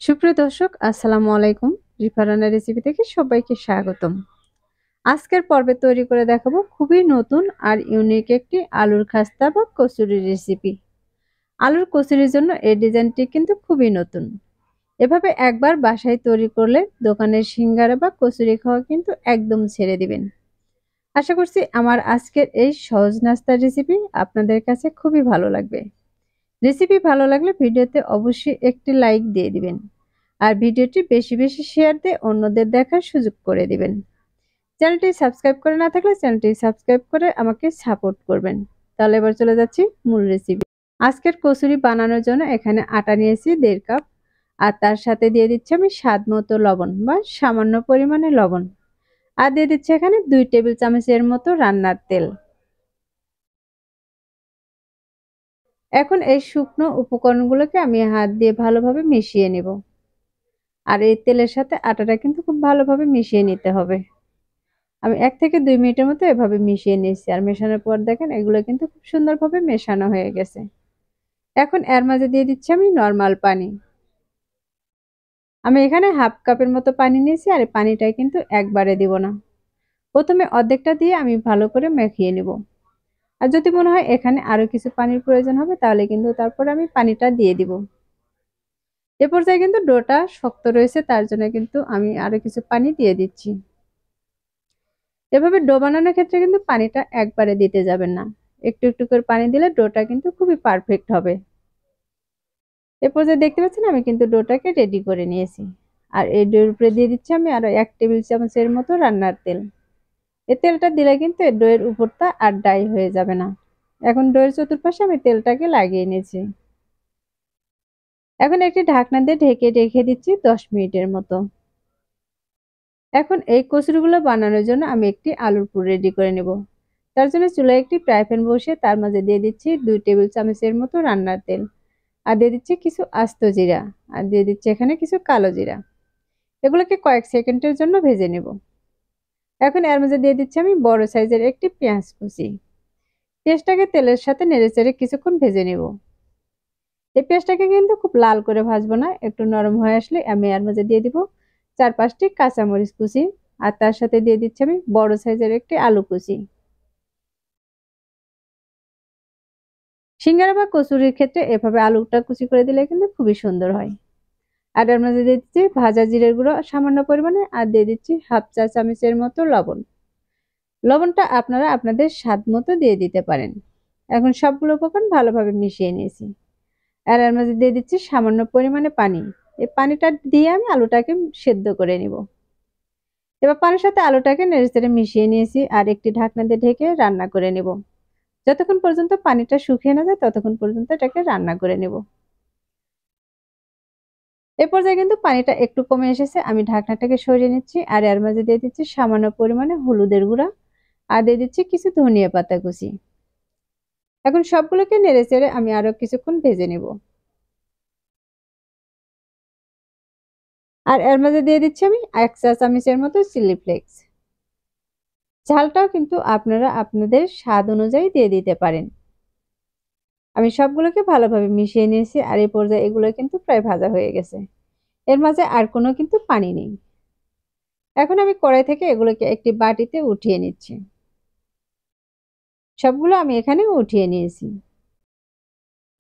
সুপ্রিয় দর্শক, আসসালামু আলাইকুম। রিফা রান্নার রেসিপি থেকে সবাইকে স্বাগতম। আজকের পর্বে তৈরি করে দেখাবো খুবই নতুন আর ইউনিক একটি আলুর খাস্তা বা কচুরি রেসিপি। আলুর কচুরির জন্য এই ডিজাইনটি কিন্তু খুবই নতুন। এভাবে একবার বাসায় তৈরি করলে দোকানের সিঙ্গারা বা কচুরি খাওয়া কিন্তু একদম ছেড়ে দিবেন। আশা করছি আমার আজকের এই সহজ নাস্তার রেসিপি আপনাদের কাছে খুবই ভালো লাগবে। রেসিপি ভালো লাগলে ভিডিওতে অবশ্যই একটি লাইক দিয়ে দিবেন। আর ভিডিওটি বেশি বেশি শেয়ার দিয়ে অন্যদের দেখার সুযোগ করে দিবেন। চ্যানেলটি সাবস্ক্রাইব করে না থাকলে চ্যানেলটি সাবস্ক্রাইব করে আমাকে সাপোর্ট করবেন। তাহলে এবার চলে যাচ্ছি মূল রেসিপি। আজকের কচুরি বানানোর জন্য এখানে আটা নিয়েছি 1.5 কাপ। আর তার সাথে দিয়ে দিচ্ছি আমি স্বাদ মতো লবণ বা সামান্য পরিমাণে লবণ। আর দিয়ে দিচ্ছি এখানে 2 টেবিল চামচের মতো রান্নার তেল। এখন এই শুকনো উপকরণগুলোকে আমি হাত দিয়ে ভালোভাবে মিশিয়ে নেব। আর এই তেলের সাথে আটাটা কিন্তু খুব ভালোভাবে মিশিয়ে নিতে হবে। আমি 1 থেকে 2 মিনিটের মতো এভাবে মিশিয়ে নিয়েছি। আর মেশানোর পর দেখেন এগুলো কিন্তু খুব সুন্দরভাবে মেশানো হয়ে গেছে। এখন এর মাঝে দিয়ে দিচ্ছি আমি নরমাল পানি। আমি এখানে হাফ কাপের মতো পানি নিয়েছি আর এই পানিটা কিন্তু একবারে দিব না। প্রথমে অর্ধেকটা দিয়ে আমি ভালো করে মাখিয়ে নিব। আর যদি মনে হয় এখানে আরো কিছু পানির প্রয়োজন হবে তাহলে কিন্তু তারপরে আমি পানিটা দিয়ে দিব। এ পর্যায়ে কিন্তু ডোটা শক্ত রয়েছে, তার জন্য কিন্তু আমি আরো কিছু পানি দিয়ে দিচ্ছি। এভাবে ডো বানানোর ক্ষেত্রে কিন্তু পানিটা একবারে দিতে যাবেন না। একটু একটু করে পানি দিলে ডোটা কিন্তু খুবই পারফেক্ট হবে। এ পর্যায়ে দেখতে পাচ্ছেন আমি কিন্তু ডোটাকে রেডি করে নিয়েছি। আর এই ডোর উপরে দিয়ে দিচ্ছি আমি আরো 1 টেবিল চামচের মতো রান্নার তেল। এই তেলটা দিলে কিন্তু এই ডোয়ের উপরটা আর ড্রাই হয়ে যাবে না। এখন ডোয়ের চতুর্পাশে আমি তেলটাকে লাগিয়ে নিয়েছি। এখন একটি ঢাকনা দিয়ে ঢেকে রেখে দিচ্ছি 10 মিনিটের মতো। এখন এই কচুরিগুলো বানানোর জন্য আমি একটি আলুর পুর রেডি করে নেব। তার জন্য চুলায় একটি ফ্রাই প্যান বসিয়ে তার মাঝে দিয়ে দিচ্ছি 2 টেবিল চামচের মতো রান্নার তেল। আর দিয়ে দিচ্ছি কিছু আস্ত জিরা। আর দিয়ে দিচ্ছি এখানে কিছু কালো জিরা। এগুলোকে কয়েক সেকেন্ডের জন্য ভেজে নেব। এখন এর মাঝে দিয়ে দিচ্ছি আমি বড় সাইজের একটি পেঁয়াজ কুচি। পেঁয়াজটাকে তেলের সাথে নেড়েচেড়ে কিছুক্ষণ ভেজে নেব। এই পেঁয়াজটাকে কিন্তু খুব লাল করে ভাজবো না, একটু নরম হয়ে আসলে আমি এর মাঝে দিয়ে দিব 4-5টি কাঁচামরিচ কুচি। আর তার সাথে দিয়ে দিচ্ছি আমি বড় সাইজের একটি আলু কুচি। সিঙ্গারা বা কচুরির ক্ষেত্রে এভাবে আলুটা কুচি করে দিলে কিন্তু খুবই সুন্দর হয়। আর এর মধ্যে দিয়ে দিচ্ছি ভাজা জিরের গুঁড়ো সামান্য পরিমাণে। আর দিয়ে দিচ্ছি হাফ চা চামচের মতো লবণ। লবণটা আপনারা আপনাদের স্বাদ মতো দিয়ে দিতে পারেন। এখন সবগুলো উপকরণ ভালোভাবে মিশিয়ে নিয়েছি। আর এর মধ্যে দিয়ে দিচ্ছি সামান্য পরিমাণে পানি। এই পানিটা দিয়ে আমি আলুটাকে সেদ্ধ করে নিব। এবার পানির সাথে আলুটাকে নেড়েচেড়ে মিশিয়ে নিয়েছি আর একটি ঢাকনা দিয়ে ঢেকে রান্না করে নেব। যতক্ষণ পর্যন্ত পানিটা শুকিয়ে না যায় ততক্ষণ পর্যন্ত এটাকে রান্না করে নেব। এ পর্যায়ে কিন্তু পানিটা একটু কমে এসেছে, আমি ঢাকনাটাকে সরিয়ে নিচ্ছি। আর এর মাঝে দিয়ে দিচ্ছি সামান্য পরিমাণে হলুদের গুঁড়া। আর দিয়ে দিচ্ছি কিছু ধনিয়া পাতা কুচি। এখন সবগুলোকে নেড়েচেড়ে আমি আরো কিছুক্ষণ ভেজে নেব। আর এর মাঝে দিয়ে দিচ্ছি আমি 1 চা চামচের মতো চিলি ফ্লেক্স। ঝালটাও কিন্তু আপনারা আপনাদের স্বাদ অনুযায়ী দিয়ে দিতে পারেন। আমি সবগুলোকে ভালোভাবে মিশিয়ে নিয়েছি আর এই পর্যায়ে এগুলো কিন্তু প্রায় ভাজা হয়ে গেছে। এর মাঝে আর কোনো কিন্তু পানি নেই। এখন আমি কড়াই থেকে এগুলোকে একটি বাটিতে উঠিয়ে নিচ্ছি। সবগুলো আমি এখানে উঠিয়ে নিয়েছি।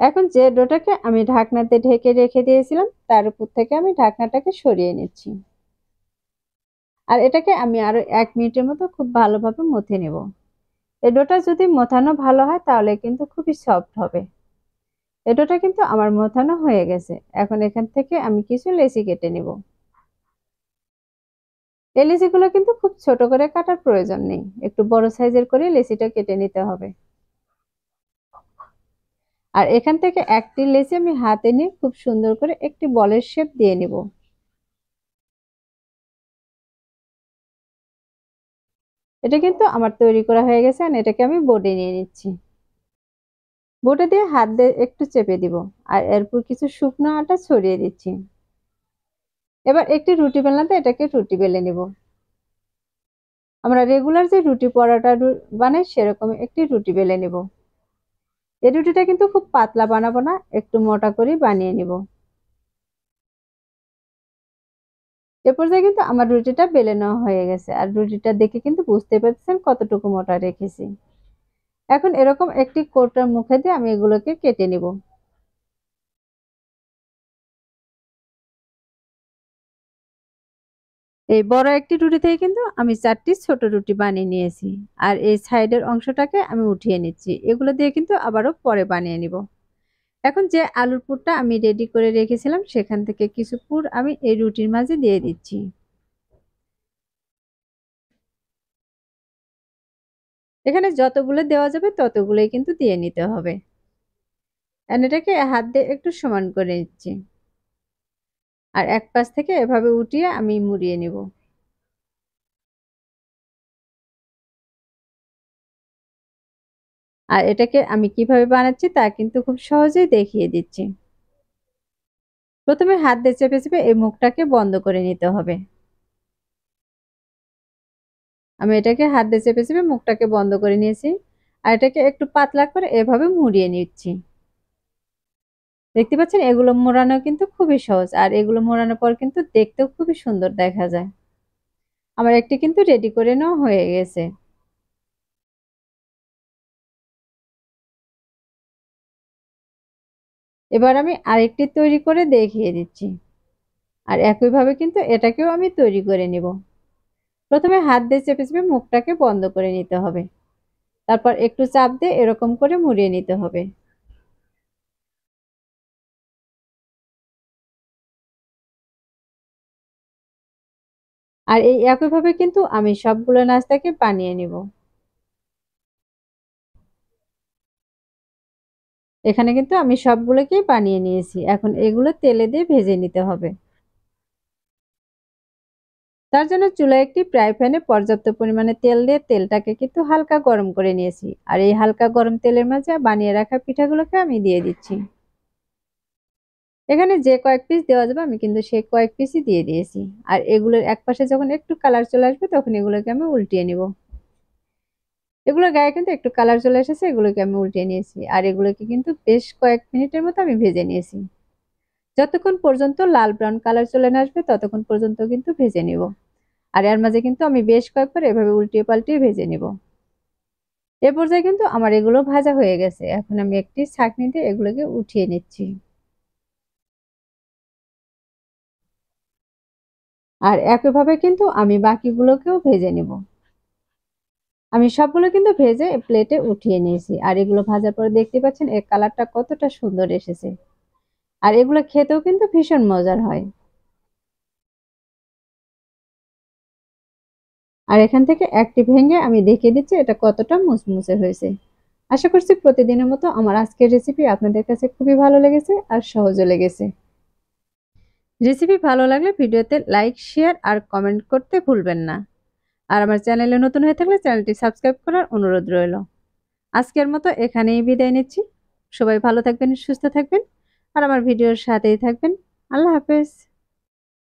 এখন যে ডোটাকে আমি ঢাকনাতে ঢেকে রেখে দিয়েছিলাম তার উপর থেকে আমি ঢাকনাটাকে সরিয়ে নিচ্ছি। আর এটাকে আমি আরো 1 মিনিটের মতো খুব ভালোভাবে মথে নেব। এই ডোটা যদি মথানো ভালো হয় তাহলে কিন্তু খুবই সফট হবে। এই ডোটা কিন্তু আমার মথানো হয়ে গেছে। এখন এখান থেকে আমি কিছু লেচি কেটে নেব। এই লেচিগুলো কিন্তু খুব ছোট করে কাটার প্রয়োজন নেই, একটু বড় সাইজের করে লেচিটা কেটে নিতে হবে। আর এখান থেকে একটি লেচি আমি হাতে নিয়ে খুব সুন্দর করে একটি বলের শেপ দিয়ে নেব। এটা কিন্তু আমার তৈরি করা হয়ে গেছে আর এটাকে আমি বোর্ডে নিয়ে নিচ্ছি। বোর্ডে দিয়ে হাত দিয়ে একটু চেপে দিব। আর এরপর কিছু শুকনো আটা ছড়িয়ে দিচ্ছি। এবার একটি রুটি বেলনাতে এটাকে রুটি বেলে নিব। আমরা রেগুলার যে রুটি পরোটা বানাই সেরকম একটি রুটি বেলে নেব। এই রুটিটা কিন্তু খুব পাতলা বানাবো না, একটু মোটা করে বানিয়ে নিব। এ পর্যায়ে কিন্তু আমার রুটিটা বেলে নেওয়া হয়ে গেছে, আর রুটিটা দেখে কিন্তু বুঝতে পারছেন কতটুকু মোটা রেখেছি। এখন এরকম একটি কৌটার মুখে দিয়ে আমি এগুলোকে কেটে নিব। এই বড় একটি রুটি থেকে কিন্তু আমি 4টি ছোট রুটি বানিয়ে নিয়েছি, আর এই সাইডের অংশটাকে আমি উঠিয়ে নিচ্ছি। এগুলো দিয়ে কিন্তু আবারও পরে বানিয়ে নিব। এখন যে আলুর পুরটা আমি রেডি করে রেখেছিলাম সেখান থেকে কিছু পুর আমি এই রুটির মাঝে দিয়ে দিচ্ছি। এখানে যতগুলো দেওয়া যাবে ততগুলোই কিন্তু দিয়ে নিতে হবে। আর এটাকে হাত দিয়ে একটু সমান করে নিচ্ছি, আর এক পাশ থেকে এভাবে উঠিয়ে আমি মুড়িয়ে নিব। আর এটাকে আমি কিভাবে বানাচ্ছি তা কিন্তু খুব সহজেই দেখিয়ে দিচ্ছি। প্রথমে হাত দিয়ে চেপে চেপে এই মুখটাকে বন্ধ করে নিতে হবে। আমি এটাকে হাত দিয়ে চেপে চেপে মুখটাকে বন্ধ করে নিয়েছি, আর এটাকে একটু পাতলা করে এভাবে মুড়িয়ে নিচ্ছি। দেখতে পাচ্ছেন এগুলো মোড়ানো কিন্তু খুবই সহজ, আর এগুলো মোড়ানোর পর কিন্তু দেখতেও খুবই সুন্দর দেখা যায়। আমার একটি কিন্তু রেডি করে নেওয়া হয়ে গেছে। এবার আমি আরেকটি তৈরি করে দেখিয়ে দিচ্ছি, আর একইভাবে কিন্তু এটাকেও আমি তৈরি করে নিব। প্রথমে হাত দিয়ে চেপে চেপে মুখটাকে বন্ধ করে নিতে হবে, তারপর একটু চাপ দিয়ে এরকম করে মুড়িয়ে নিতে হবে। আর এই একইভাবে কিন্তু আমি সবগুলো নাস্তাকে বানিয়ে নিব। এখানে কিন্তু আমি সবগুলোকেই বানিয়ে নিয়েছি। এখন এগুলো তেলে দিয়ে ভেজে নিতে হবে। তার জন্য চুলায় একটি ফ্রাই প্যানে পর্যাপ্ত পরিমাণে তেল দিয়ে তেলটাকে কিন্তু হালকা গরম করে নিয়েছি, আর এই হালকা গরম তেলের মাঝে বানিয়ে রাখা পিঠাগুলোকে আমি দিয়ে দিচ্ছি। এখানে যে কয়েক পিস দেওয়া যাবে আমি কিন্তু সেই কয়েক পিসই দিয়ে দিয়েছি। আর এগুলোর এক পাশে যখন একটু কালার চলে আসবে তখন এগুলোকে আমি উল্টিয়ে নিব। এগুলোর গায়ে কিন্তু একটু কালার চলে এসেছে, এগুলোকে আমি উল্টিয়ে নিয়েছি, আর এগুলোকে কিন্তু বেশ কয়েক মিনিটের মতো আমি ভেজে নিয়েছি। যতক্ষণ পর্যন্ত লাল ব্রাউন কালার চলে না আসবে ততক্ষণ পর্যন্ত কিন্তু ভেজে নিব। আর এর মাঝে কিন্তু আমি বেশ কয়েকবার এভাবে উল্টিয়ে পাল্টিয়ে ভেজে নিব। এ পর্যায়ে কিন্তু আমার এগুলো ভাজা হয়ে গেছে। এখন আমি একটি ছাঁকনি দিয়ে এগুলোকে উঠিয়ে নিচ্ছি। আর একইভাবে কিন্তু আমি বাকিগুলোকেও ভেজে নিব। আমি সবগুলো কিন্তু ভেজে প্লেটে উঠিয়ে নিয়েছি, আর এগুলো ভাজার পরে দেখতে পাচ্ছেন এর কালারটা কতটা সুন্দর এসেছে। আর এগুলো খেতেও কিন্তু ভীষণ মজার হয়। আর এখান থেকে একটি ভেঙে আমি দেখিয়ে দিচ্ছি এটা কতটা মুচমুচে হয়েছে। আশা করছি প্রতিদিনের মতো আমার আজকের রেসিপি আপনাদের কাছে খুবই ভালো লেগেছে আর সহজও লেগেছে। রেসিপি ভালো লাগলে ভিডিওতে লাইক, শেয়ার আর কমেন্ট করতে ভুলবেন না। আর আমার চ্যানেলে নতুন হয়ে থাকলে চ্যানেলটি সাবস্ক্রাইব করার অনুরোধ রইল। আজকের মতো এখানেই বিদায় নিচ্ছি। সবাই ভালো থাকবেন, সুস্থ থাকবেন, আর আমার ভিডিওর সাথেই থাকবেন। আল্লাহ হাফেজ।